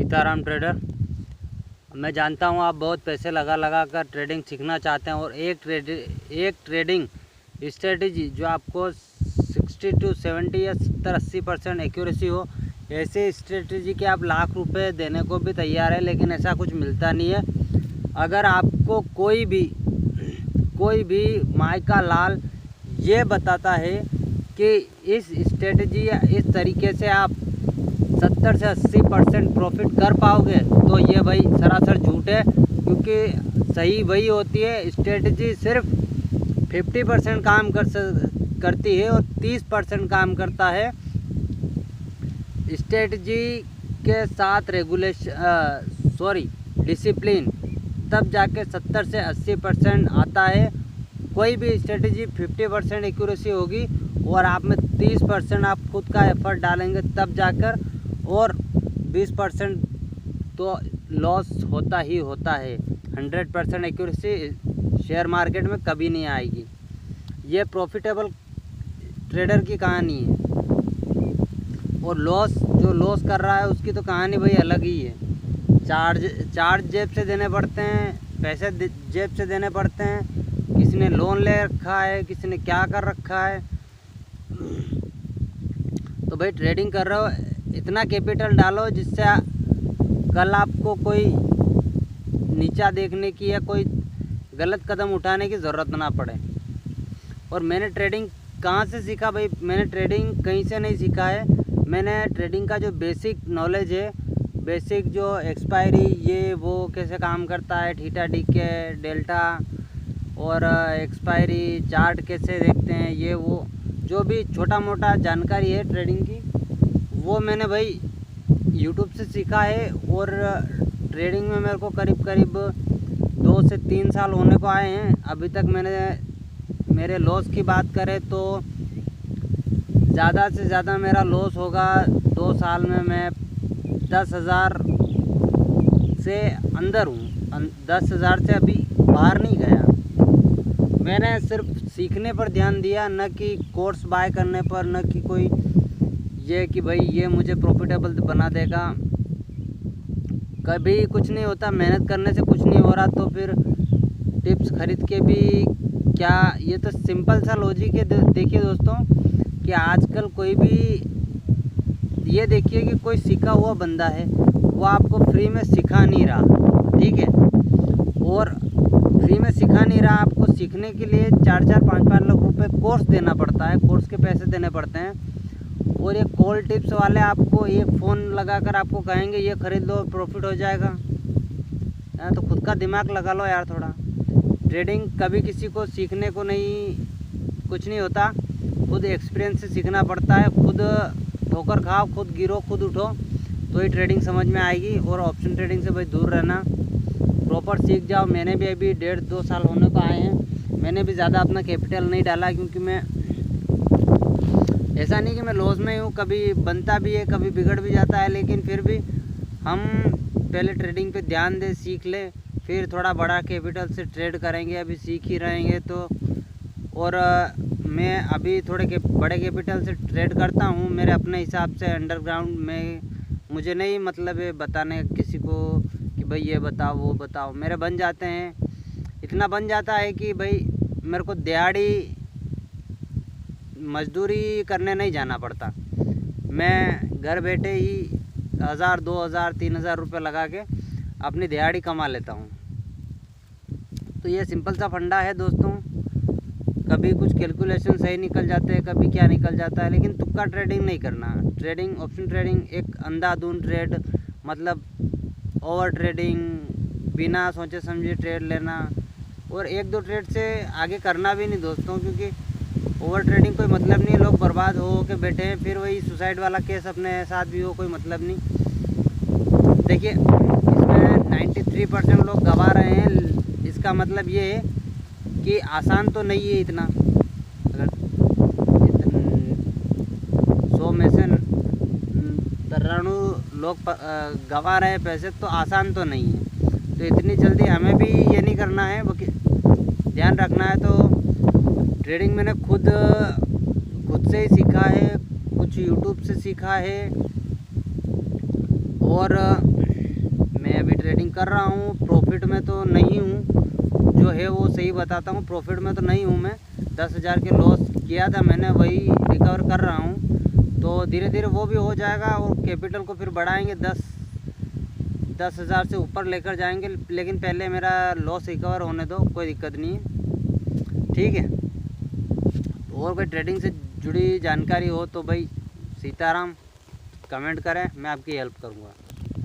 Sitaram trader. मैं जानता हूँ आप बहुत पैसे लगा कर ट्रेडिंग सीखना चाहते हैं और एक ट्रेडिंग स्ट्रेटजी जो आपको 60 to 70 या 70-80% एक्यूरेसी हो, ऐसे स्ट्रेटजी के आप लाख रुपए देने को भी तैयार है, लेकिन ऐसा कुछ मिलता नहीं है। अगर आपको कोई भी माइका लाल ये बताता है कि इस स्ट्रेटजी या इस तरीके से आप 70 से 80% प्रॉफिट कर पाओगे, तो ये भाई सरासर झूठ है। क्योंकि सही वही होती है, स्ट्रेटजी सिर्फ 50% काम करती है और 30% काम करता है स्ट्रेटजी के साथ डिसिप्लिन, तब जाके 70 से 80% आता है। कोई भी स्ट्रेटजी 50% एक्यूरेसी होगी और आप में 30% आप खुद का एफर्ट डालेंगे तब जाकर, और 20% तो लॉस होता ही होता है। 100% एक्यूरेसी शेयर मार्केट में कभी नहीं आएगी। ये प्रॉफिटेबल ट्रेडर की कहानी है, और जो लॉस कर रहा है उसकी तो कहानी भाई अलग ही है। चार्ज जेब से देने पड़ते हैं, पैसे जेब से देने पड़ते हैं, किसी ने लोन ले रखा है, किसी ने क्या कर रखा है। तो भाई ट्रेडिंग कर रहे हो, इतना कैपिटल डालो जिससे कल आपको कोई नीचा देखने की या कोई गलत कदम उठाने की ज़रूरत ना पड़े। और मैंने ट्रेडिंग कहाँ से सीखा भाई? मैंने ट्रेडिंग कहीं से नहीं सीखा है। मैंने ट्रेडिंग का जो बेसिक नॉलेज है, बेसिक जो एक्सपायरी ये वो कैसे काम करता है, थीटा डीके डेल्टा और एक्सपायरी चार्ट कैसे देखते हैं, ये वो जो भी छोटा मोटा जानकारी है ट्रेडिंग की, वो मैंने भाई यूट्यूब से सीखा है। और ट्रेडिंग में मेरे को करीब 2 से 3 साल होने को आए हैं। अभी तक मेरे लॉस की बात करें तो ज़्यादा से ज़्यादा मेरा लॉस होगा 2 साल में मैं 10,000 से अंदर हूँ, 10,000 से अभी बाहर नहीं गया। मैंने सिर्फ सीखने पर ध्यान दिया, न कि कोर्स बाय करने पर, न कि कोई ये कि भाई ये मुझे प्रॉफिटेबल बना देगा। कभी कुछ नहीं होता, मेहनत करने से कुछ नहीं हो रहा तो फिर टिप्स खरीद के भी क्या। ये तो सिंपल सा लॉजिक है। देखिए दोस्तों कि आजकल कोई भी, ये देखिए कि कोई सीखा हुआ बंदा है, वो आपको फ्री में सिखा नहीं रहा, ठीक है, और फ्री में सिखा नहीं रहा। आपको सीखने के लिए 4-4, 5-5 लाख रुपए कोर्स देना पड़ता है, कोर्स के पैसे देने पड़ते हैं। और ये कॉल टिप्स वाले आपको एक फ़ोन लगाकर आपको कहेंगे ये ख़रीद लो प्रॉफिट हो जाएगा। तो खुद का दिमाग लगा लो यार थोड़ा। ट्रेडिंग कभी किसी को सीखने को कुछ नहीं होता, खुद एक्सपीरियंस से सीखना पड़ता है। खुद ठोकर खाओ, खुद गिरो, खुद उठो, तो ही ट्रेडिंग समझ में आएगी। और ऑप्शन ट्रेडिंग से भाई दूर रहना, प्रॉपर सीख जाओ। मैंने भी अभी 1.5-2 साल होने को आए हैं। मैंने भी ज़्यादा अपना कैपिटल नहीं डाला, क्योंकि मैं ऐसा नहीं कि मैं लॉस में हूँ, कभी बनता भी है, कभी बिगड़ भी जाता है। लेकिन फिर भी हम पहले ट्रेडिंग पे ध्यान दें, सीख ले, फिर थोड़ा बड़ा कैपिटल से ट्रेड करेंगे। अभी सीख ही रहेंगे तो। और मैं अभी थोड़े बड़े कैपिटल से ट्रेड करता हूँ मेरे अपने हिसाब से अंडरग्राउंड में। मुझे नहीं मतलब है बताने किसी को कि भाई ये बताओ वो बताओ। मेरे बन जाते हैं, इतना बन जाता है कि भाई मेरे को दिहाड़ी मजदूरी करने नहीं जाना पड़ता। मैं घर बैठे ही 1,000, 2,000, 3,000 रुपये लगा के अपनी दिहाड़ी कमा लेता हूँ। तो ये सिंपल सा फंडा है दोस्तों। कभी कुछ कैलकुलेशन सही निकल जाते हैं, कभी क्या निकल जाता है, लेकिन तुक्का ट्रेडिंग नहीं करना। ट्रेडिंग, ऑप्शन ट्रेडिंग एक अंधाधुंध ट्रेड, मतलब ओवर ट्रेडिंग, बिना सोचे समझे ट्रेड लेना, और 1-2 ट्रेड से आगे करना भी नहीं दोस्तों। क्योंकि ओवर ट्रेडिंग कोई मतलब नहीं, लोग बर्बाद हो के बैठे हैं, फिर वही सुसाइड वाला केस अपने साथ भी हो, कोई मतलब नहीं। देखिए इसमें 93% लोग गवा रहे हैं, इसका मतलब ये है कि आसान तो नहीं है इतना। अगर 100 में से 93 लोग गवा रहे हैं पैसे, तो आसान तो नहीं है। तो इतनी जल्दी हमें भी ये नहीं करना है, ध्यान रखना है। तो ट्रेडिंग मैंने खुद से ही सीखा है, कुछ यूट्यूब से सीखा है, और ट्रेडिंग कर रहा हूँ, प्रॉफिट में तो नहीं हूँ, जो है वो सही बताता हूँ, प्रॉफिट में तो नहीं हूँ मैं। 10,000 के लॉस किया था मैंने, वही रिकवर कर रहा हूँ। तो धीरे धीरे वो भी हो जाएगा और कैपिटल को फिर बढ़ाएंगे, 10,000 से ऊपर लेकर जाएंगे। लेकिन पहले मेरा लॉस रिकवर होने दो, कोई दिक्कत नहीं है, ठीक है। और कोई ट्रेडिंग से जुड़ी जानकारी हो तो भाई सीताराम कमेंट करें, मैं आपकी हेल्प करूँगा।